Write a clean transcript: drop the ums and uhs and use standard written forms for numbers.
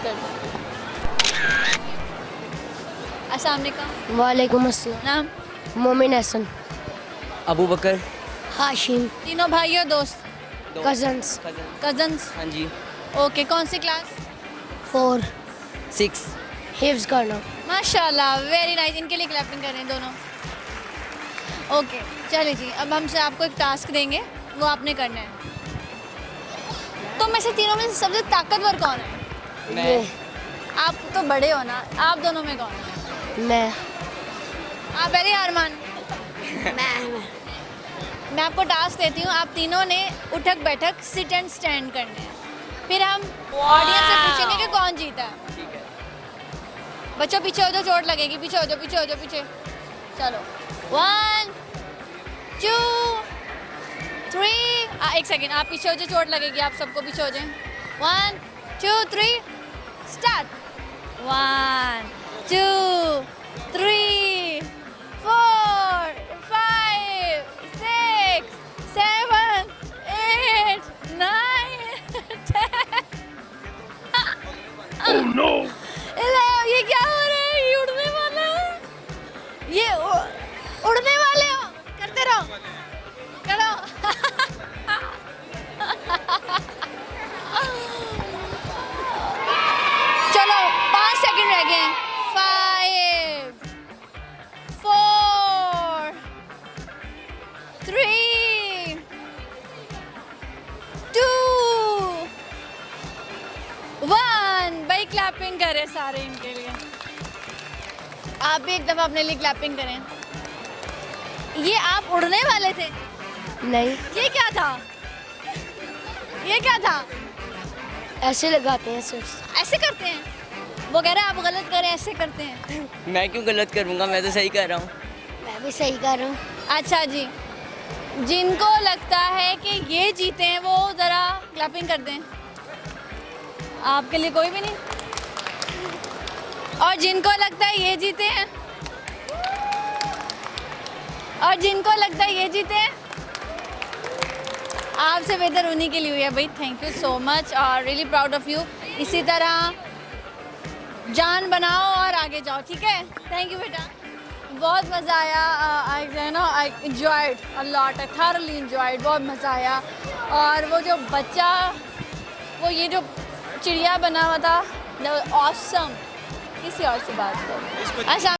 कर दो। अस्सलाम वालेकुम। वालेकुम अस्सलाम। नाम? मोमिन हसन। अबू बकर। हाशिम। तीनों भाई और दोस्त? कजन्स। कजन्स? हाँ जी। ओके, कौन सी क्लास? 4 6। हिफ्ज करना। माशाल्लाह, वेरी नाइस। इनके लिए क्लैपिंग कर रहे हैं दोनों। ओके, चलिए जी, अब हमसे आपको एक टास्क देंगे, वो आपने करना है। तो में से तीनों में से सबसे ताकतवर कौन है? मैं। आप तो बड़े हो ना, आप दोनों में कौन है? मैं। आप पहले हार मान। मैं आपको टास्क देती हूँ, आप तीनों ने उठक बैठक सिट एंड स्टैंड करने हैं। फिर हम ऑडियंस से पूछेंगे कि कौन जीता है। ठीक है। बच्चों पीछे हो जाओ, चोट लगेगी। पीछे हो जाओ, पीछे हो जाओ, पीछे। चलो 1 2 3। एक सेकेंड, आप पीछे हो जाओ, चोट लगेगी। आप सबको पीछे हो जाए। 1 2 3 स्टार्ट। 1 2 3 4 5 6 7 8 9 10। Oh no! ये क्या हो रहा है? ये उड़ने वाला है। ये उड़ने वाले हो। करते रहो, करो। चलो 5 सेकंड रह गए हैं। 5 4 3 2 1। भाई क्लैपिंग करें सारे इनके लिए। आप भी एक दफा अपने लिए क्लैपिंग करें। ये आप उड़ने वाले थे? नहीं, ये क्या था? ये क्या था? ऐसे लगाते हैं सिर्फ। ऐसे करते हैं? वो कह रहे हैं आप गलत करें, ऐसे करते हैं। मैं क्यों गलत करूँगा, मैं तो सही कर रहा हूँ। मैं भी सही कर रहा हूँ। अच्छा जी, जिनको लगता है कि ये जीते हैं वो ज़रा क्लैपिंग कर दें। आपके लिए कोई भी नहीं? और जिनको लगता है ये जीते हैं? और जिनको लगता है ये जीते हैं? आपसे बेहतर उन्हीं के लिए हुई है भाई। थैंक यू सो मच और रियली प्राउड ऑफ यू। इसी तरह जान बनाओ और आगे जाओ, ठीक है? थैंक यू बेटा, बहुत मज़ा आया। I enjoyed a lot, I thoroughly enjoyed. बहुत मज़ा आया। और वो जो बच्चा, वो ये जो चिड़िया बना हुआ था, ऑसम। किसी और से बात करो। अच्छा।